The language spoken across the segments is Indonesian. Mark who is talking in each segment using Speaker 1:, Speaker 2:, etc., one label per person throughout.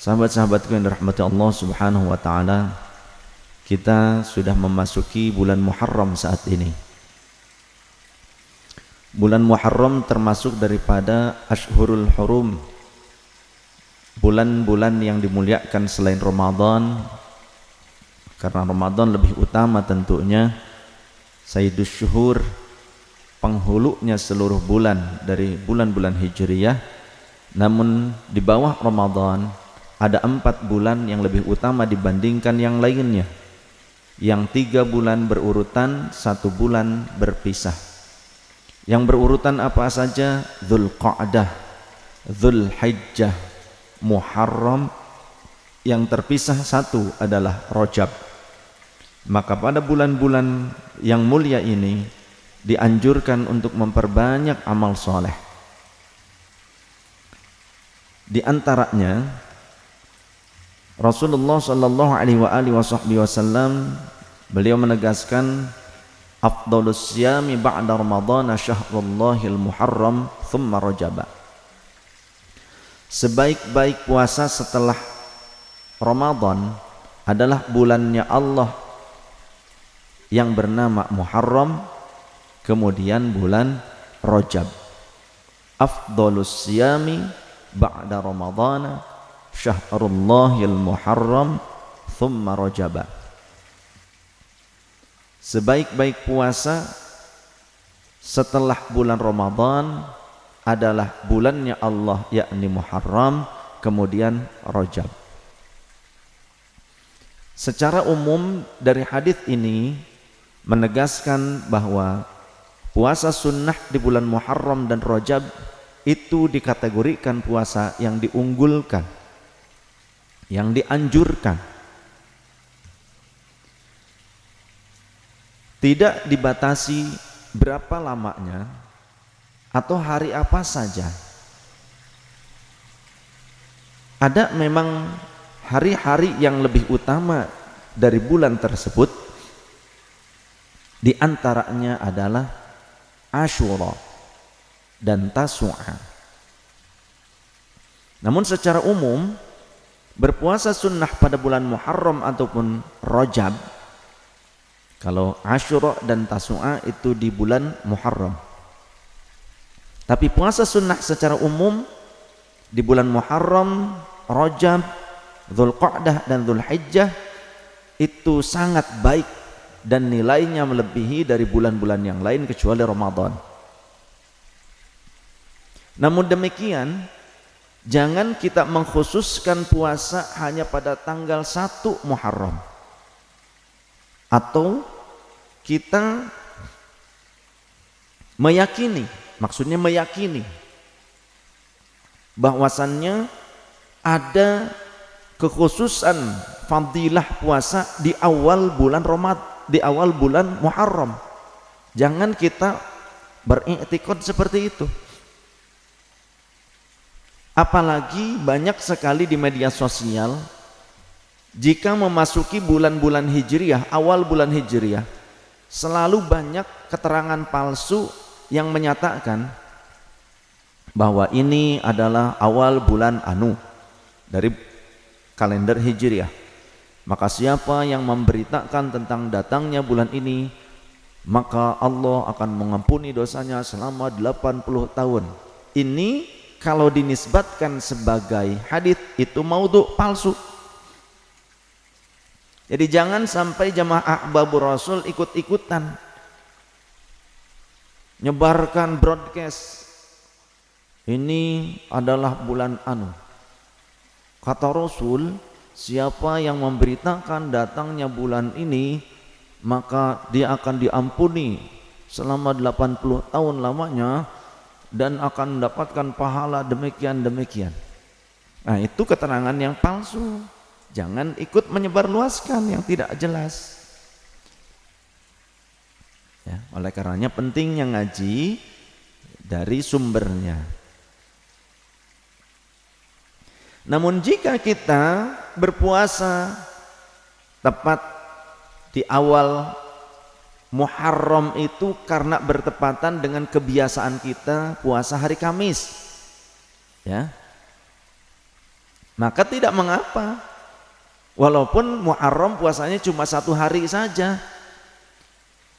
Speaker 1: Sahabat-sahabatku yang dirahmati Allah Subhanahu wa taala, kita sudah memasuki bulan Muharram saat ini. Bulan Muharram termasuk daripada Ashhurul Hurum, bulan-bulan yang dimuliakan selain Ramadan, karena Ramadan lebih utama tentunya. Sayyidus Syuhur, penghulunya seluruh bulan dari bulan-bulan Hijriyah. Namun di bawah Ramadan ada 4 bulan yang lebih utama dibandingkan yang lainnya. Yang 3 bulan berurutan, 1 bulan berpisah. Yang berurutan apa saja? Dzulqa'dah, Dzulhijjah, Muharram. Yang terpisah 1 adalah Rajab. Maka pada bulan-bulan yang mulia ini dianjurkan untuk memperbanyak amal soleh. Di antaranya Rasulullah sallallahu alaihi wasallam beliau menegaskan, afdhalus siyami ba'da Ramadhan syahrullahil muharram thumma Rajab. Sebaik-baik puasa setelah Ramadan adalah bulannya Allah yang bernama Muharram, kemudian bulan Rajab. Afdhalus siyami ba'da Ramadhan syahrullahil muharram thumma Rajab. Sebaik-baik puasa setelah bulan Ramadan adalah bulannya Allah, yakni Muharram, kemudian Rajab. Secara umum dari hadis ini menegaskan bahwa puasa sunnah di bulan Muharram dan Rajab itu dikategorikan puasa yang diunggulkan, yang dianjurkan. Tidak dibatasi berapa lamanya atau hari apa saja. Ada memang hari-hari yang lebih utama dari bulan tersebut. Di antaranya adalah Asyura dan Tasu'a. Namun secara umum berpuasa sunnah pada bulan Muharram ataupun Rajab, kalau Asyura dan Tasu'a itu di bulan Muharram. Tapi puasa sunnah secara umum di bulan Muharram, Rajab, Dzulqa'dah dan Dzulhijjah itu sangat baik dan nilainya melebihi dari bulan-bulan yang lain kecuali Ramadan. Namun demikian, jangan kita mengkhususkan puasa hanya pada tanggal 1 Muharram, atau kita meyakini, maksudnya meyakini bahwasannya ada kekhususan fadilah puasa di awal bulan Ramadan, di awal bulan Muharram. Jangan kita beriktikad seperti itu. Apalagi banyak sekali di media sosial, jika memasuki bulan-bulan Hijriyah, awal bulan Hijriyah, selalu banyak keterangan palsu yang menyatakan bahwa ini adalah awal bulan anu dari kalender Hijriyah. Maka siapa yang memberitakan tentang datangnya bulan ini, maka Allah akan mengampuni dosanya selama 80 tahun. Ini kalau dinisbatkan sebagai hadis itu maudhu, palsu. Jadi jangan sampai jamaah ahbabur Rasul ikut-ikutan nyebarkan broadcast, ini adalah bulan anu. Kata Rasul, siapa yang memberitakan datangnya bulan ini, maka dia akan diampuni selama 80 tahun lamanya dan akan mendapatkan pahala demikian-demikian. Nah, itu keterangan yang palsu. Jangan ikut menyebarluaskan yang tidak jelas. Ya, oleh karenanya pentingnya ngaji dari sumbernya. Namun jika kita berpuasa tepat di awal Muharram itu karena bertepatan dengan kebiasaan kita puasa hari Kamis, ya, maka tidak mengapa. Walaupun Muharram puasanya cuma 1 hari saja.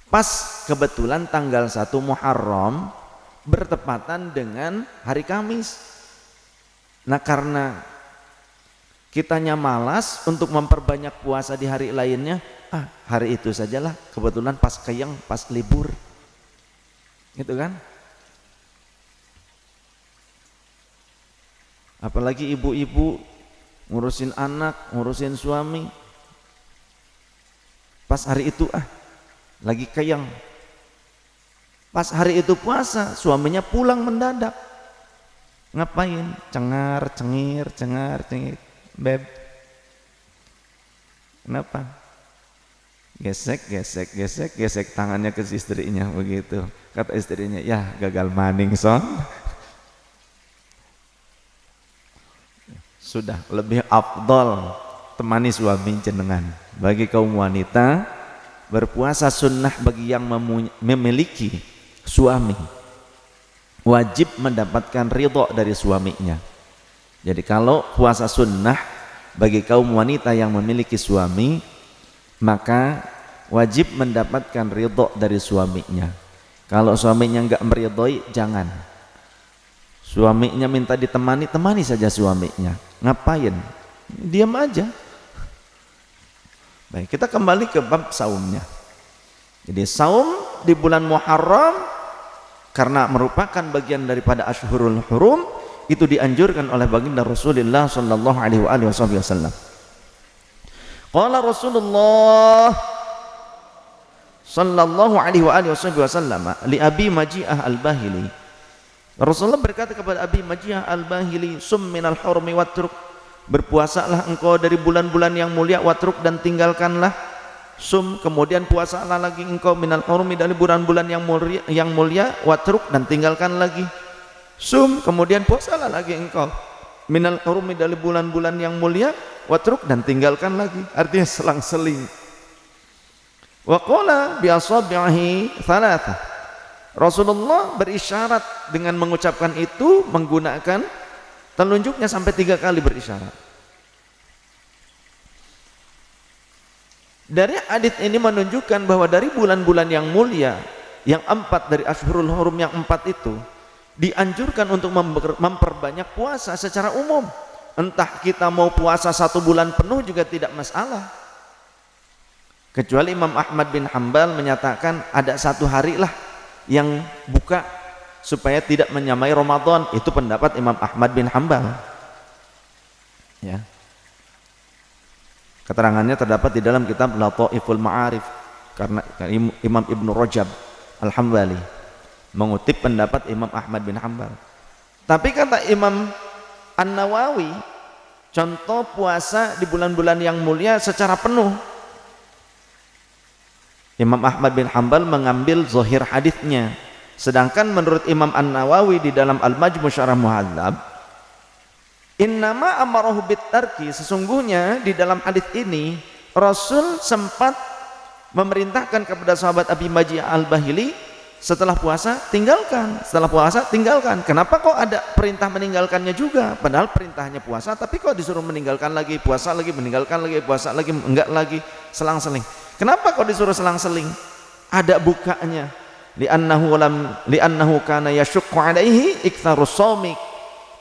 Speaker 1: Pas kebetulan tanggal 1 Muharram bertepatan dengan hari Kamis. Nah, karena kitanya malas untuk memperbanyak puasa di hari lainnya, hari itu sajalah, kebetulan pas keyang, pas libur. Gitu kan? Apalagi ibu-ibu ngurusin anak, ngurusin suami. Pas hari itu lagi keyang. Pas hari itu puasa, suaminya pulang mendadak. Ngapain? Cengar, cengir, cengar, cengir. Beb. Kenapa? Gesek, gesek, gesek, gesek tangannya ke istrinya begitu. Kata istrinya, ya gagal maning son. Sudah lebih afdol temani suami jenengan. Bagi kaum wanita, berpuasa sunnah bagi yang memiliki suami, wajib mendapatkan ridho dari suaminya. Jadi kalau puasa sunnah bagi kaum wanita yang memiliki suami, maka wajib mendapatkan ridho dari suaminya. Kalau suaminya enggak meridhoi, jangan. Suaminya minta ditemani, temani saja suaminya. Ngapain? Diam aja. Baik, kita kembali ke bab saumnya. Jadi saum di bulan Muharram karena merupakan bagian daripada Ashhurul Hurum, itu dianjurkan oleh baginda Rasulullah sallallahu alaihi wasallam. Qala Rasulullah sallallahu alaihi wasallam li Abi Maji'ah Al-Bahili. Rasulullah berkata kepada Abi Maji'ah Al-Bahili, sum minal hurmi watruk, berpuasalah engkau dari bulan-bulan yang mulia, watruk, dan tinggalkanlah. Sum, kemudian puasalah lagi engkau minal hurmi, dari bulan-bulan yang mulia, watruk, dan tinggalkan lagi. Sum, kemudian puasalah lagi engkau minal hurmi, dari bulan-bulan yang mulia, watruk, dan tinggalkan lagi. Artinya selang-seling. Wa qala bi asabihi thalatha. Rasulullah berisyarat dengan mengucapkan itu menggunakan telunjuknya sampai 3 kali berisyarat. Dari hadis ini menunjukkan bahwa dari bulan-bulan yang mulia, yang 4 dari Ashhurul Hurum yang 4 itu, dianjurkan untuk memperbanyak puasa secara umum. Entah kita mau puasa 1 bulan penuh juga tidak masalah. Kecuali Imam Ahmad bin Hanbal menyatakan ada 1 hari lah yang buka supaya tidak menyamai Ramadan. Itu pendapat Imam Ahmad bin Hanbal. Ya. Keterangannya terdapat di dalam kitab Lataiful Ma'arif, karena Imam Ibnu Rajab Al-Hambali mengutip pendapat Imam Ahmad bin Hanbal. Tapi kata Imam An-Nawawi, contoh puasa di bulan-bulan yang mulia secara penuh, Imam Ahmad bin Hanbal mengambil zahir hadisnya. Sedangkan menurut Imam An-Nawawi di dalam Al-Majmu' Syarah Muhadzab, innama amarahu bitarki, sesungguhnya di dalam hadis ini Rasul sempat memerintahkan kepada sahabat Abi Maji'ah Al-Bahili, setelah puasa tinggalkan, setelah puasa tinggalkan. Kenapa kok ada perintah meninggalkannya juga? Padahal perintahnya puasa, tapi kok disuruh meninggalkan lagi, puasa lagi, meninggalkan lagi, puasa lagi, enggak lagi, selang-seling. Kenapa kok disuruh selang-seling? Ada bukanya. Li'annahu kana yashukku alaihi iktsarus shaumi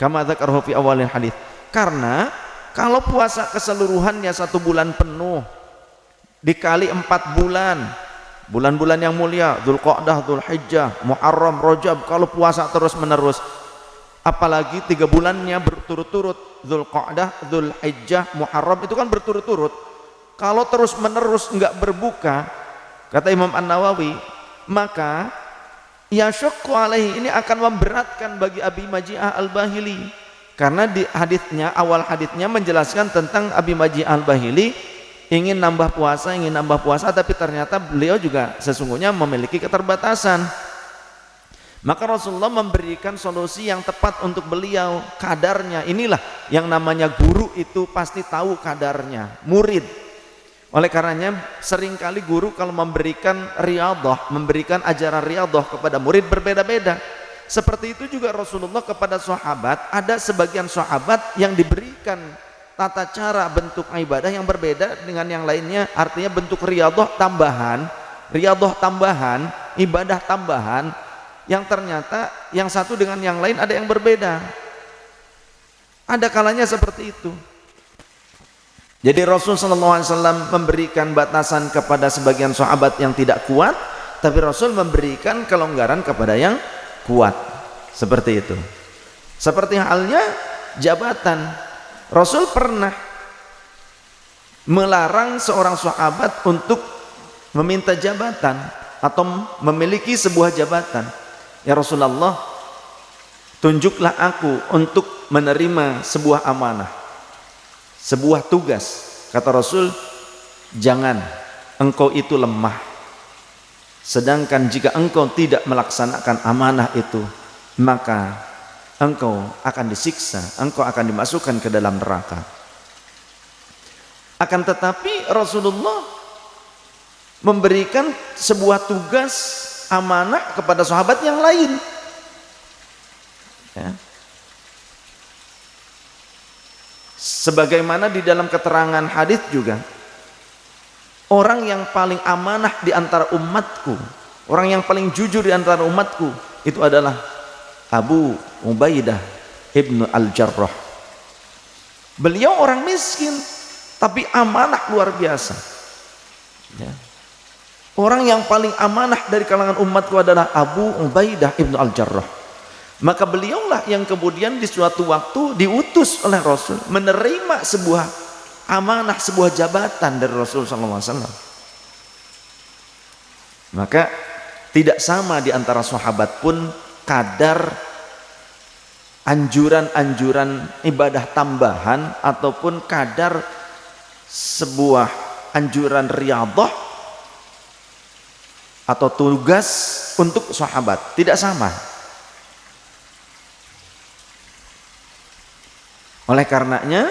Speaker 1: kama dzakarahu fi awalil hadis. Karena kalau puasa keseluruhannya 1 bulan penuh dikali 4 bulan, bulan-bulan yang mulia, Dzulqa'dah, Dzulhijjah, Muharram, Rajab, kalau puasa terus-menerus, apalagi 3 bulannya berturut-turut, Dzulqa'dah, Dzulhijjah, Muharram, itu kan berturut-turut. Kalau terus-menerus enggak berbuka, kata Imam An-Nawawi, maka yasyukku alaihi, ini akan memberatkan bagi Abi Maji'ah Al-Bahili. Karena di hadisnya, awal hadisnya menjelaskan tentang Abi Maji'ah Al-Bahili ingin nambah puasa, tapi ternyata beliau juga sesungguhnya memiliki keterbatasan. Maka Rasulullah memberikan solusi yang tepat untuk beliau, kadarnya. Inilah yang namanya guru, itu pasti tahu kadarnya murid. Oleh karenanya seringkali guru kalau memberikan riyadhah, memberikan ajaran riyadhah kepada murid berbeda-beda. Seperti itu juga Rasulullah kepada sahabat. Ada sebagian sahabat yang diberikan tata cara bentuk ibadah yang berbeda dengan yang lainnya, artinya bentuk riyadhah tambahan, ibadah tambahan yang ternyata yang satu dengan yang lain ada yang berbeda. Ada kalanya seperti itu. Jadi Rasulullah SAW memberikan batasan kepada sebagian sahabat yang tidak kuat, tapi Rasul memberikan kelonggaran kepada yang kuat. Seperti itu. Seperti halnya jabatan. Rasul pernah melarang seorang sahabat untuk meminta jabatan atau memiliki sebuah jabatan. Ya Rasulullah, tunjuklah aku untuk menerima sebuah amanah, sebuah tugas. Kata Rasul, jangan, engkau itu lemah. Sedangkan jika engkau tidak melaksanakan amanah itu, maka engkau akan disiksa, engkau akan dimasukkan ke dalam neraka. Akan tetapi Rasulullah memberikan sebuah tugas amanah kepada sahabat yang lain. Ya. Sebagaimana di dalam keterangan hadis juga, orang yang paling amanah di antara umatku, orang yang paling jujur di antara umatku, itu adalah Abu Ubaidah ibnu Al-Jarrah. Beliau orang miskin tapi amanah luar biasa. Ya. Orang yang paling amanah dari kalangan umatku adalah Abu Ubaidah ibnu Al-Jarrah. Maka beliaulah yang kemudian di suatu waktu diutus oleh Rasul menerima sebuah amanah, sebuah jabatan dari Rasul SAW. Maka tidak sama di antara sahabat pun kadar anjuran-anjuran ibadah tambahan ataupun kadar sebuah anjuran riyadhah atau tugas untuk sahabat, tidak sama. Oleh karenanya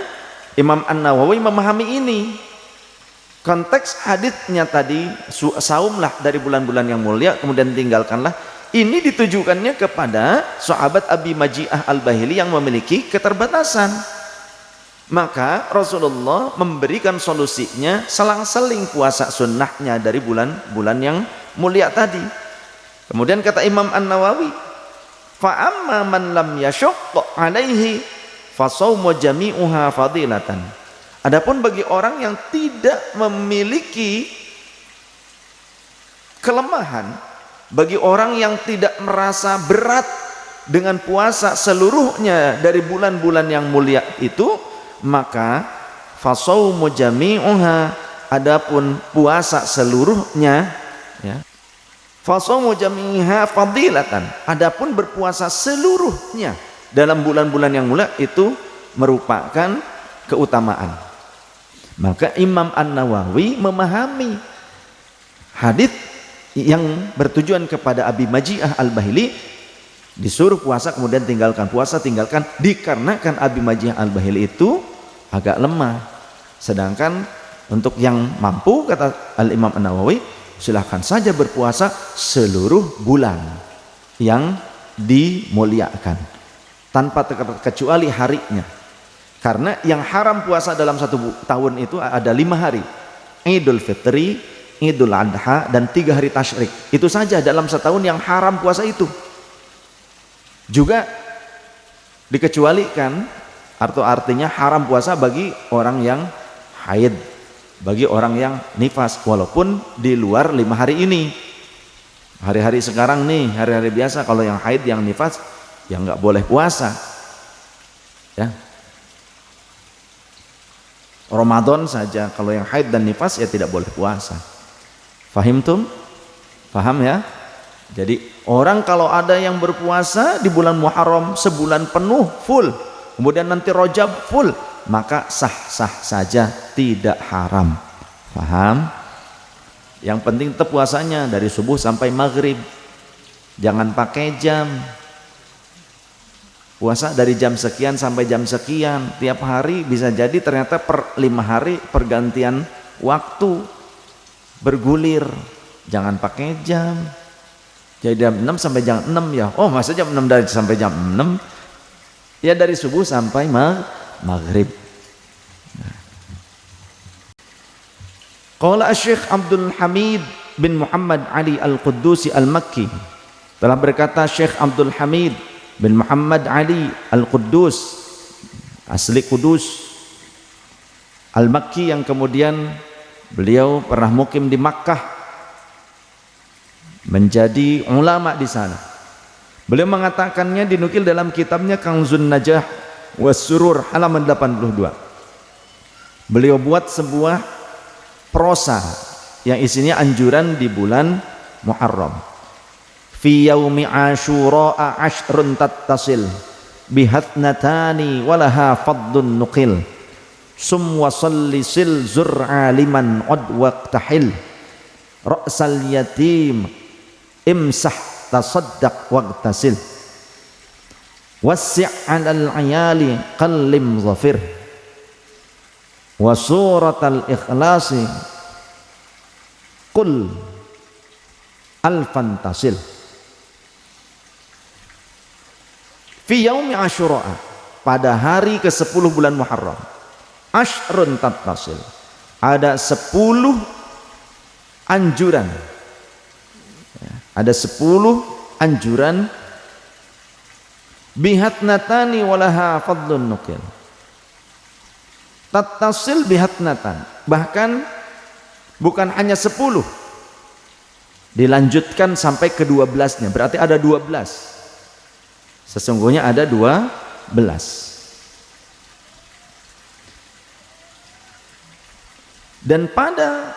Speaker 1: Imam An-Nawawi memahami ini. Konteks haditsnya tadi, saumlah dari bulan-bulan yang mulia kemudian tinggalkanlah, ini ditujukannya kepada sahabat Abi Maji'ah Al-Bahili yang memiliki keterbatasan. Maka Rasulullah memberikan solusinya selang-seling puasa sunnahnya dari bulan-bulan yang mulia tadi. Kemudian kata Imam An-Nawawi, fa amma man lam yashaqqa alaihi fa shaumu jami'uha fadilatan. Adapun bagi orang yang tidak memiliki kelemahan, bagi orang yang tidak merasa berat dengan puasa seluruhnya dari bulan-bulan yang mulia itu, maka fasaumu jami'uha, adapun puasa seluruhnya, ya, fasaumu jami'uha fadilatan, adapun berpuasa seluruhnya dalam bulan-bulan yang mulia itu merupakan keutamaan. Maka Imam An-Nawawi memahami hadits yang bertujuan kepada Abi Maji'ah Al-Bahili, disuruh puasa kemudian tinggalkan puasa, tinggalkan dikarenakan Abi Maji'ah Al-Bahili itu agak lemah. Sedangkan untuk yang mampu, kata Al-Imam An-Nawawi, silahkan saja berpuasa seluruh bulan yang dimuliakan tanpa kecuali harinya. Karena yang haram puasa dalam satu tahun itu ada 5 hari, Idul Fitri, Idul Adha, dan 3 hari tasyrik. Itu saja dalam setahun yang haram puasa itu. Juga dikecualikan, atau artinya haram puasa bagi orang yang haid, bagi orang yang nifas, walaupun di luar 5 hari ini. Hari-hari sekarang nih, hari-hari biasa, kalau yang haid, yang nifas, ya nggak boleh puasa. Ya. Ramadan saja, kalau yang haid dan nifas ya tidak boleh puasa. Fahimtum? Paham ya? Jadi orang kalau ada yang berpuasa di bulan Muharram sebulan penuh full, kemudian nanti Rajab full, maka sah-sah saja, tidak haram. Paham? Yang penting tetap puasanya dari subuh sampai maghrib, jangan pakai jam. Puasa dari jam sekian sampai jam sekian tiap hari, bisa jadi ternyata per 5 hari pergantian waktu, bergulir. Jangan pakai jam. Jadi jam 6 sampai jam 6 ya. Oh, masa jam 6 sampai jam 6? Ya dari subuh sampai maghrib. Qala Syekh Abdul Hamid bin Muhammad Ali Al-Quddusi Al-Makki, telah berkata Syekh Abdul Hamid bin Muhammad Ali Al-Quddus, asli Kudus, Al-Makki, yang kemudian beliau pernah mukim di Makkah, menjadi ulama di sana. Beliau mengatakannya, dinukil dalam kitabnya Kanzun Najah was Surur halaman 82. Beliau buat sebuah prosa yang isinya anjuran di bulan Muharram. Fi yaumi Asyura ashrun tattasil bihatnatani walaha faddun nuqil sum wa salli sil zur aliman ud waqtahil ra'sal yatim imsah tasaddaq waqtasil wasi' 'alal 'ayali qallim zafir wa suratal ikhlasi qul alfan tasil. Fi yaumi Asyura, pada hari ke-10 bulan Muharram, ashrun tattasil, ada 10 anjuran, ada 10 anjuran, bihatnatani walaha fadlun nukil, tattasil bihatnatan, bahkan bukan hanya 10, dilanjutkan sampai ke 12-nya, berarti ada 12. Sesungguhnya ada 12. Dan pada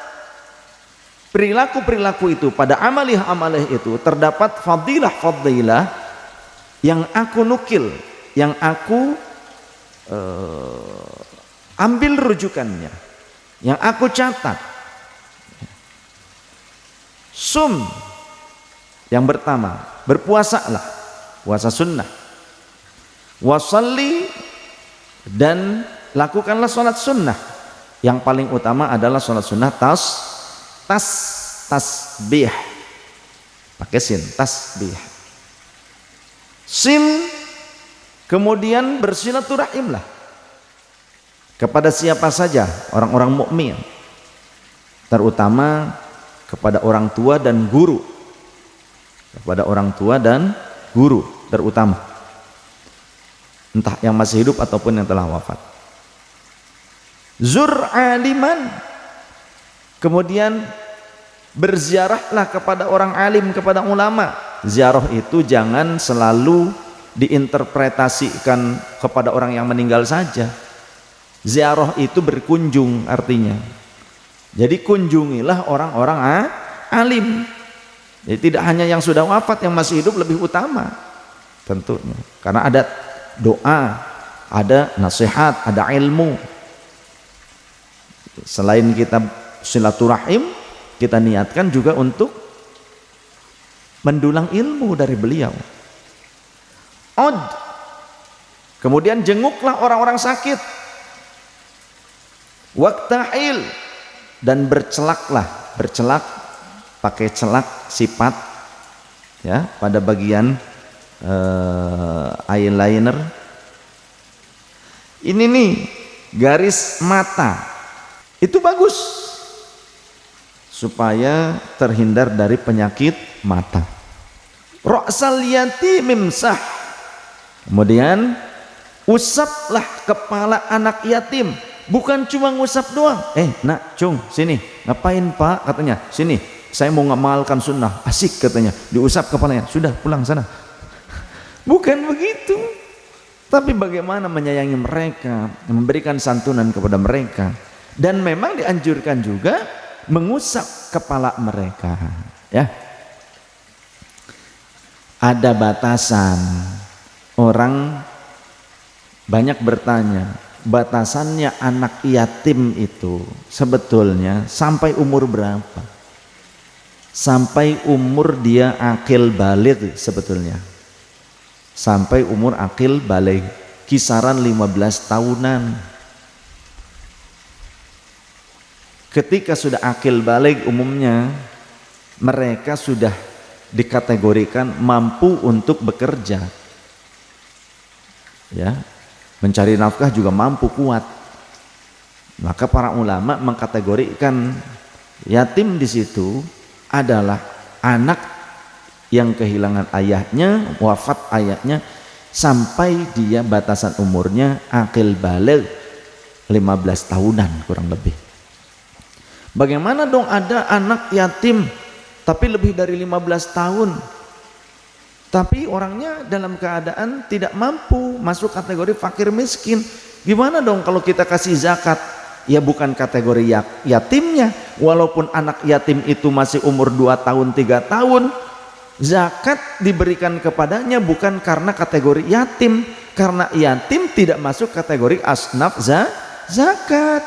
Speaker 1: perilaku-perilaku itu, pada amalih-amalih itu terdapat fadilah-fadilah yang aku nukil, yang aku ambil rujukannya, yang aku catat. Sum, yang pertama, berpuasalah, puasa sunnah. Wasalli, dan lakukanlah sholat sunnah. Yang paling utama adalah sholat sunnah tasbih, pakai sin, tasbih. Sil, kemudian bersilaturahimlah kepada siapa saja orang-orang mukmin, terutama kepada orang tua dan guru, kepada orang tua dan guru terutama, entah yang masih hidup ataupun yang telah wafat. Zur aliman, kemudian berziarahlah kepada orang alim, kepada ulama. Ziarah itu jangan selalu diinterpretasikan kepada orang yang meninggal saja. Ziarah itu berkunjung artinya. Jadi kunjungilah orang-orang alim. Jadi tidak hanya yang sudah wafat, yang masih hidup lebih utama tentunya, karena ada doa, ada nasihat, ada ilmu. Selain kita silaturahim, kita niatkan juga untuk mendulang ilmu dari beliau. Od, kemudian jenguklah orang-orang sakit. Waqtahil, dan bercelaklah, bercelak pakai celak sifat ya, pada bagian eyeliner ini nih, garis mata itu bagus supaya terhindar dari penyakit mata. Ra'sal yatim imsah, kemudian usaplah kepala anak yatim. Bukan cuma ngusap doang. Nak, cung, sini. Ngapain pak? Katanya, sini. Saya mau ngamalkan sunnah. Asik katanya. Diusap kepalanya. Sudah, pulang sana. Bukan begitu. Tapi bagaimana menyayangi mereka, memberikan santunan kepada mereka. Dan memang dianjurkan juga mengusap kepala mereka. Ya. Ada batasan. Orang banyak bertanya, batasannya anak yatim itu sebetulnya sampai umur berapa? Sampai umur dia akil baligh sebetulnya. Sampai umur akil baligh, kisaran 15 tahunan. Ketika sudah akil baligh, umumnya mereka sudah dikategorikan mampu untuk bekerja. Ya. Mencari nafkah juga mampu, kuat. Maka para ulama mengkategorikan Yatim di situ adalah anak yang kehilangan ayahnya, wafat ayahnya, sampai dia batasan umurnya akil baligh 15 tahunan kurang lebih. Bagaimana dong ada anak yatim tapi lebih dari 15 tahun, tapi orangnya dalam keadaan tidak mampu, masuk kategori fakir miskin? Gimana dong kalau kita kasih zakat? Ya bukan kategori yatimnya, walaupun anak yatim itu masih umur 2 tahun 3 tahun, zakat diberikan kepadanya bukan karena kategori yatim, karena yatim tidak masuk kategori asnaf zakat.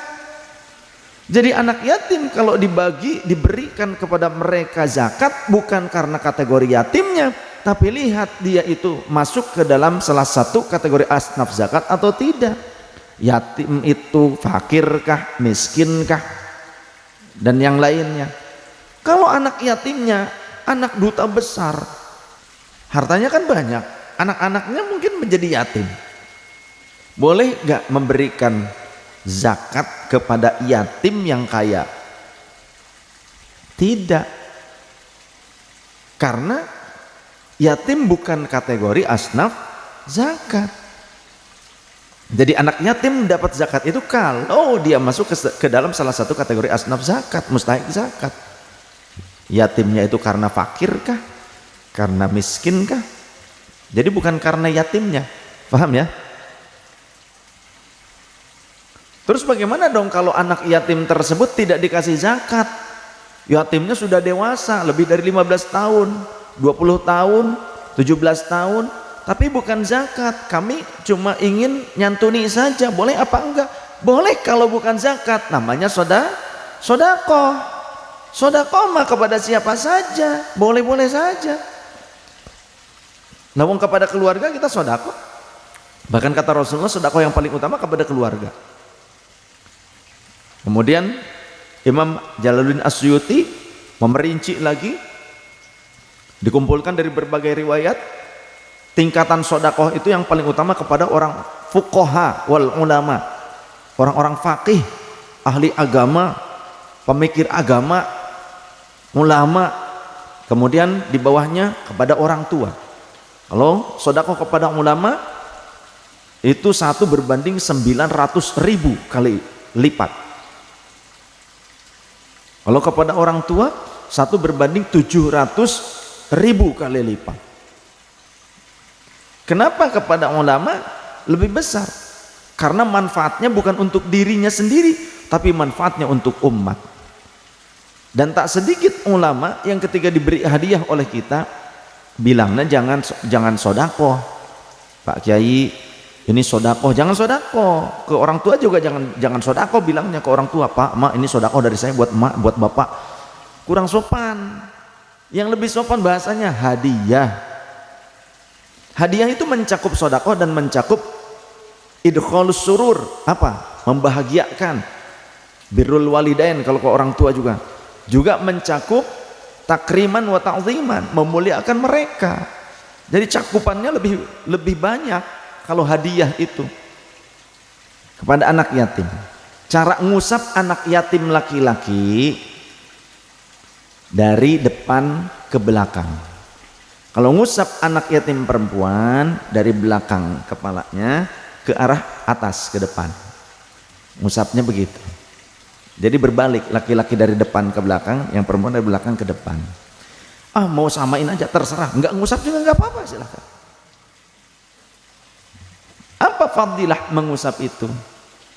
Speaker 1: Jadi anak yatim kalau diberikan kepada mereka zakat bukan karena kategori yatimnya, tapi lihat dia itu masuk ke dalam salah satu kategori asnaf zakat atau tidak. Yatim itu fakirkah, miskinkah, dan yang lainnya. Kalau anak yatimnya anak duta besar, hartanya kan banyak, anak-anaknya mungkin menjadi yatim, boleh gak memberikan zakat kepada yatim yang kaya? Tidak, karena yatim bukan kategori asnaf zakat. Jadi anak yatim dapat zakat itu kalau dia masuk ke dalam salah satu kategori asnaf zakat, mustahik zakat. Yatimnya itu karena fakirkah, karena miskinkah? Jadi bukan karena yatimnya, paham ya? Terus bagaimana dong kalau anak yatim tersebut tidak dikasih zakat? Yatimnya sudah dewasa, lebih dari 15 tahun, 20 tahun, 17 tahun, tapi bukan zakat. Kami cuma ingin nyantuni saja, boleh apa enggak? Boleh kalau bukan zakat, namanya sodakoh. Sodakoh mah kepada siapa saja, boleh-boleh saja. Namun kepada keluarga kita sodakoh. Bahkan kata Rasulullah, sodakoh yang paling utama kepada keluarga. Kemudian Imam Jalaluddin As-Suyuti memerinci lagi, dikumpulkan dari berbagai riwayat, tingkatan sodakoh itu yang paling utama kepada orang fuqaha wal ulama, orang-orang faqih, ahli agama, pemikir agama, ulama. Kemudian di bawahnya kepada orang tua. Kalau sodakoh kepada ulama itu 1 berbanding 900.000 kali lipat. Kalau kepada orang tua 1 berbanding 700.000 kali lipat. Kenapa kepada ulama lebih besar? Karena manfaatnya bukan untuk dirinya sendiri, tapi manfaatnya untuk umat. Dan tak sedikit ulama yang ketika diberi hadiah oleh kita bilangnya jangan sodakoh, Pak Kiai ini sodakoh, jangan sodakoh. Ke orang tua juga jangan sodakoh, bilangnya ke orang tua, Pak, Mak, ini sodakoh dari saya buat emak, buat bapak. Kurang sopan. Yang lebih sopan bahasanya hadiah. Hadiah itu mencakup sodakoh dan mencakup idkhalus surur, apa? Membahagiakan. Birrul walidain kalau ke orang tua juga mencakup takriman wa ta'ziman, memuliakan mereka. Jadi cakupannya lebih banyak kalau hadiah itu kepada anak yatim. Cara ngusap anak yatim laki-laki dari depan ke belakang. Kalau ngusap anak yatim perempuan dari belakang kepalanya ke arah atas ke depan, ngusapnya begitu. Jadi berbalik, laki-laki dari depan ke belakang, yang perempuan dari belakang ke depan. Mau samain aja terserah, nggak ngusap juga nggak apa-apa, silahkan. Apa fadilah mengusap itu?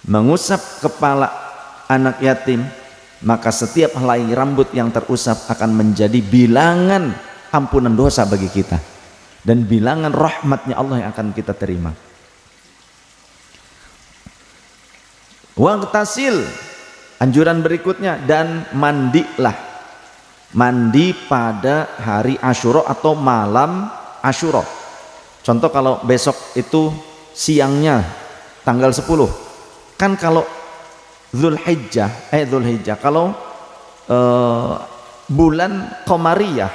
Speaker 1: Mengusap kepala anak yatim, maka setiap helai rambut yang terusap akan menjadi bilangan ampunan dosa bagi kita dan bilangan rahmatnya Allah yang akan kita terima. Waqtasil, anjuran berikutnya, dan mandilah. Mandi pada hari Asyura atau malam Asyura. Contoh kalau besok itu siangnya tanggal 10, kan kalau Dzulhijjah kalau bulan Qamariyah,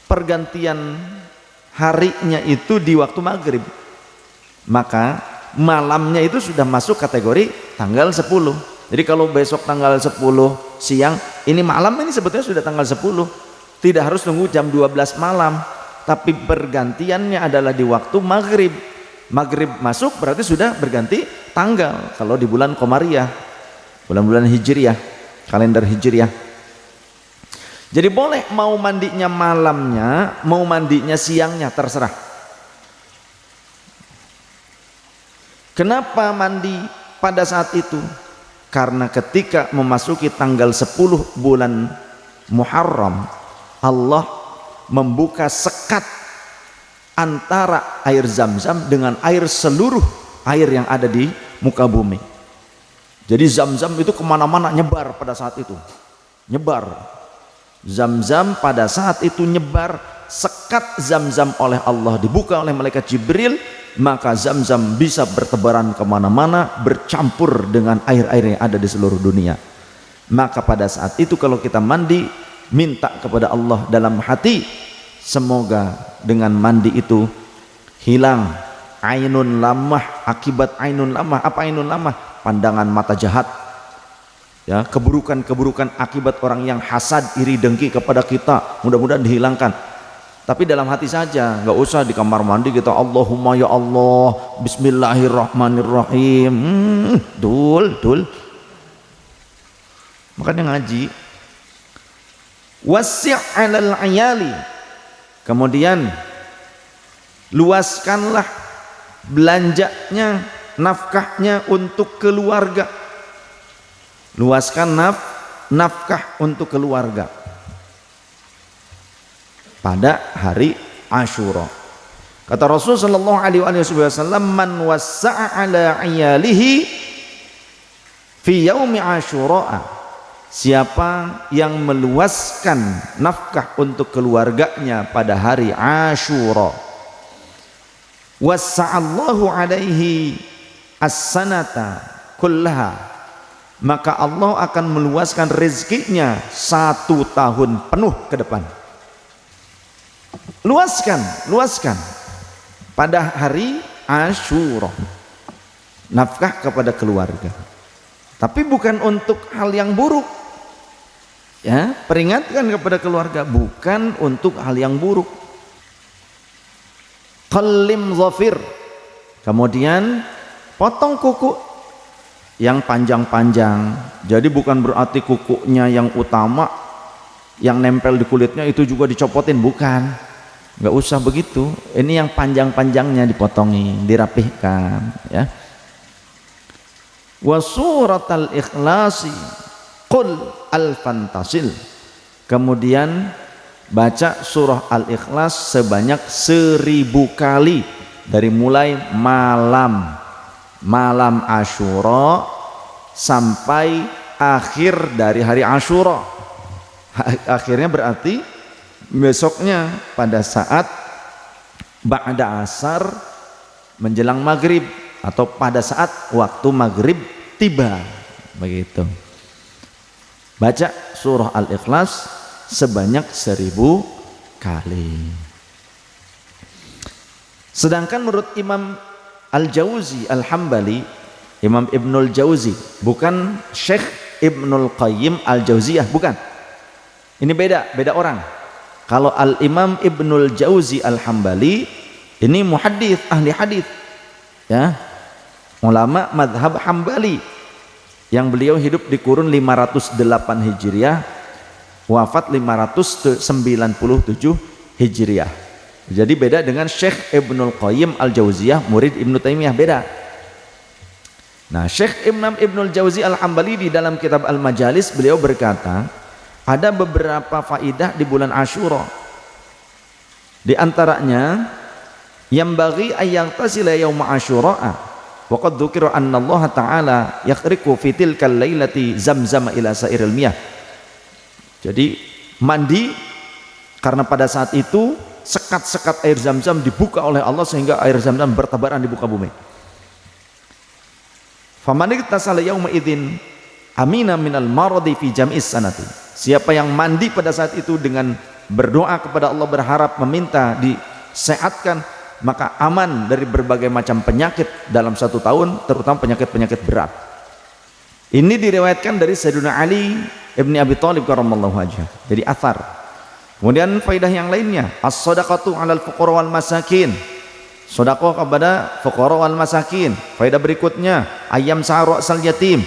Speaker 1: pergantian harinya itu di waktu maghrib, maka malamnya itu sudah masuk kategori tanggal 10. Jadi kalau besok tanggal 10 siang, ini malam ini sebetulnya sudah tanggal 10. Tidak harus tunggu jam 12 malam, tapi bergantiannya adalah di waktu maghrib. Maghrib masuk berarti sudah berganti tanggal kalau di bulan Qamariyah, bulan-bulan Hijriyah, kalender Hijriyah. Jadi boleh mau mandinya malamnya, mau mandinya siangnya, terserah. Kenapa mandi pada saat itu? Karena ketika memasuki tanggal 10 bulan Muharram, Allah membuka sekat antara air Zam-Zam dengan air seluruh air yang ada di muka bumi. Jadi Zam-Zam itu kemana-mana nyebar pada saat itu, nyebar. Zam-Zam pada saat itu nyebar, sekat Zam-Zam oleh Allah dibuka oleh malaikat Jibril, maka Zam-Zam bisa bertebaran kemana-mana, bercampur dengan air-air yang ada di seluruh dunia. Maka pada saat itu kalau kita mandi, minta kepada Allah dalam hati, semoga dengan mandi itu hilang ainun lamah, akibat ainun lamah. Apa ainun lamah? Pandangan mata jahat, ya, keburukan-keburukan akibat orang yang hasad, iri, dengki kepada kita, mudah-mudahan dihilangkan. Tapi dalam hati saja, nggak usah di kamar mandi kita Allahumma ya Allah bismillahirrahmanirrahim. Dul makanya ngaji. Wasi' 'alal 'ayali, kemudian luaskanlah belanjanya, nafkahnya untuk keluarga. Luaskan nafkah untuk keluarga pada hari Asyura. Kata Rasul sallallahu alaihi wasallam, man wassa'a 'ala 'iyalihi fi yaumi Asyura, siapa yang meluaskan nafkah untuk keluarganya pada hari Asyura, wassa'allahu alaihi as-sanata kullaha, maka Allah akan meluaskan rezekinya 1 tahun penuh ke depan. Luaskan pada hari Asyura nafkah kepada keluarga, tapi bukan untuk hal yang buruk, ya, peringatkan kepada keluarga, bukan untuk hal yang buruk. Qallim zafir, kemudian potong kuku yang panjang-panjang. Jadi bukan berarti kukunya yang utama yang nempel di kulitnya itu juga dicopotin, bukan, nggak usah begitu. Ini yang panjang-panjangnya dipotongi, dirapihkan, ya. Wa suratal ikhlasi qul al-fantasil, kemudian baca surah al-ikhlas sebanyak 1000 kali dari mulai malam Asyura sampai akhir dari hari Asyura. Akhirnya berarti besoknya pada saat ba'da asar menjelang maghrib, atau pada saat waktu maghrib tiba, begitu. Baca surah Al-Ikhlas sebanyak 1000 kali. Sedangkan menurut Imam Al-Jauzi Al-Hambali, Imam Ibnul Jauzi, bukan Syekh Ibnul Qayyim Al-Jauziyah, bukan. Ini beda orang. Kalau Al-Imam Ibnul Jauzi Al-Hambali ini muhaddits, ahli hadis, ya, ulama madhab Hambali, yang beliau hidup di kurun 508 Hijriah, wafat 597 Hijriah. Jadi beda dengan Syekh Ibnul Qayyim Al-Jauziyah, murid Ibnu Taimiyah, beda. Nah, Syekh Imam Ibnul Jauzi Al-Hambali di dalam kitab Al-Majalis beliau berkata, ada beberapa faidah di bulan Asyura. Di antaranya, yang bagi ayang tasila yauma Asyura, wa qad dzukira anna Allah Ta'ala yakhriqu fi tilkal lailati zamzam ila sairil miyah. Jadi mandi karena pada saat itu sekat-sekat air Zam-Zam dibuka oleh Allah sehingga air Zam-Zam bertebaran di muka bumi. Faman iktasala yauma idzin amina minal maradi fi jam'is sanati. Siapa yang mandi pada saat itu dengan berdoa kepada Allah, berharap meminta disehatkan, maka aman dari berbagai macam penyakit dalam 1 tahun, terutama penyakit-penyakit berat. Ini diriwayatkan dari Sayyidina Ali ibni Abi Thalib karramallahu wajhah. Jadi athar. Kemudian faidah yang lainnya, as-shadaqatu 'alal fuqara wal masakin. Sedekah kepada fuqara wal masakin. Faidah berikutnya, ayam sa'ru asal yatim.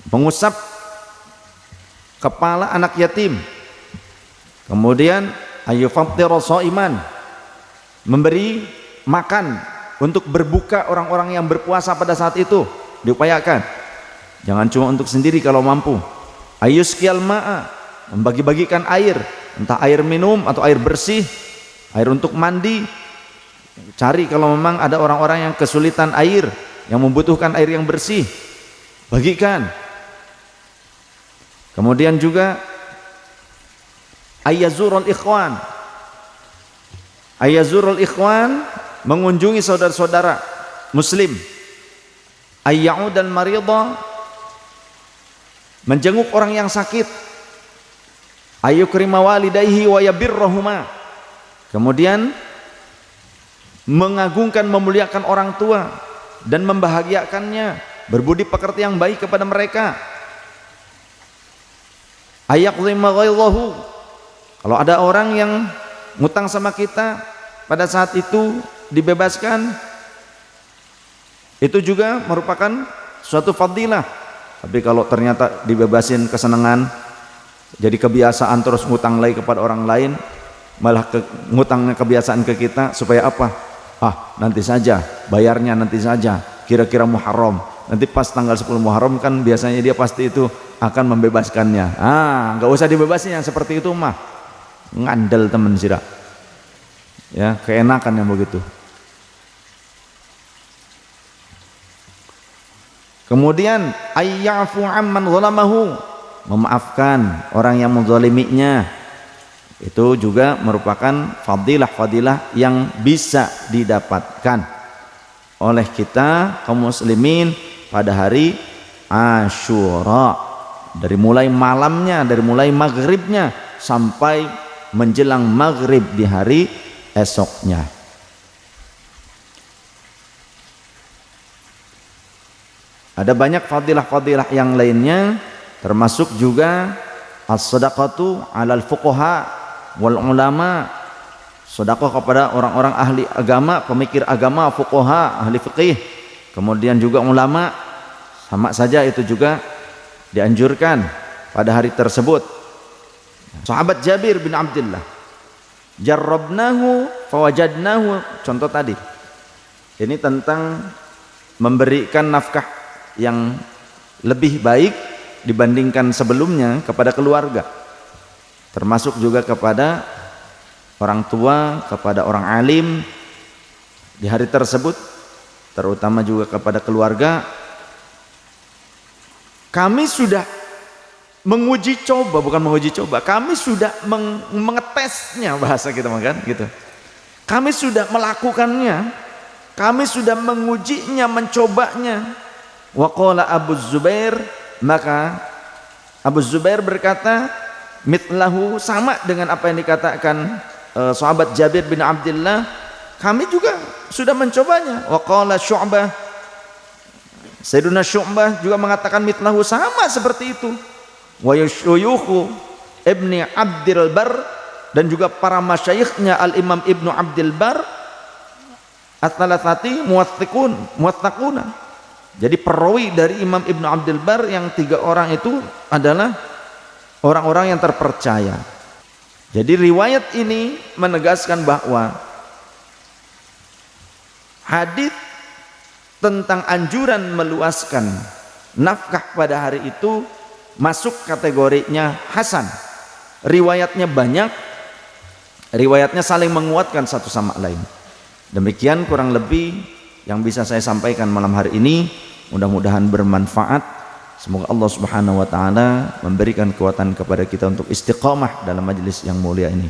Speaker 1: Mengusap kepala anak yatim. Kemudian ayyufattira shaiman. Memberi makan untuk berbuka orang-orang yang berpuasa pada saat itu. Diupayakan, jangan cuma untuk sendiri kalau mampu. Ayuskiyal ma'a, membagi-bagikan air, entah air minum atau air bersih, air untuk mandi. Cari kalau memang ada orang-orang yang kesulitan air, yang membutuhkan air yang bersih, bagikan. Kemudian juga ayazurul ikhwan, mengunjungi saudara-saudara muslim. Ayya'ud dan maridha, menjenguk orang yang sakit. Ayyukrima walidayhi wa yabirrahuma, kemudian mengagungkan, memuliakan orang tua dan membahagiakannya, berbudi pekerti yang baik kepada mereka. Ayaqdhima ghaidhahu, kalau ada orang yang ngutang sama kita pada saat itu dibebaskan, itu juga merupakan suatu fadilah. Tapi kalau ternyata dibebasin kesenangan, jadi kebiasaan terus ngutang lagi kepada orang lain, malah ngutangnya kebiasaan ke kita, supaya apa? Nanti saja, bayarnya nanti saja, kira-kira Muharram, nanti pas tanggal 10 Muharram kan biasanya dia pasti itu akan membebaskannya. Nggak usah dibebasin yang seperti itu mah, ngandel temen sira ya, keenakan yang begitu. Kemudian ayyafu amman zalamahu, memaafkan orang yang menzaliminya. Itu juga merupakan fadilah-fadilah yang bisa didapatkan oleh kita kaum muslimin pada hari Asyura, dari mulai malamnya, dari mulai maghribnya sampai menjelang maghrib di hari esoknya. Ada banyak fadilah-fadilah yang lainnya, termasuk juga as-shadaqatu 'alal fuqaha wal ulama, sedekah kepada orang-orang ahli agama, pemikir agama, fuqaha, ahli fikih. Kemudian juga ulama, sama saja itu juga dianjurkan pada hari tersebut. Sahabat Jabir bin Abdullah, jarrabnahu fawajadnahu, contoh tadi. Ini tentang memberikan nafkah yang lebih baik dibandingkan sebelumnya kepada keluarga, termasuk juga kepada orang tua, kepada orang alim di hari tersebut, terutama juga kepada keluarga. Kami sudah menguji coba, bukan menguji coba, kami sudah mengetesnya, bahasa kita makan gitu. Kami sudah melakukannya, kami sudah mengujinya, mencobanya. Waqala Abu Zubair, maka Abu Zubair berkata, mitlahu, sama dengan apa yang dikatakan sahabat Jabir bin Abdullah, kami juga sudah mencobanya. Waqala Syu'bah, Sayyiduna Syu'bah juga mengatakan mitlahu, sama seperti itu. Wa yusyuyukhu Ibni Abdil Bar, dan juga para masyayikhnya Al-Imam Ibnu Abdil Bar, at-thalathati muwaththaquna. Jadi perawi dari Imam Ibnu Abdil Bar yang 3 orang itu adalah orang-orang yang terpercaya. Jadi riwayat ini menegaskan bahwa hadis tentang anjuran meluaskan nafkah pada hari itu masuk kategorinya hasan. Riwayatnya banyak, riwayatnya saling menguatkan satu sama lain. Demikian kurang lebih yang bisa saya sampaikan malam hari ini. Mudah-mudahan bermanfaat. Semoga Allah Subhanahu wa taala memberikan kekuatan kepada kita untuk istiqamah dalam majelis yang mulia ini.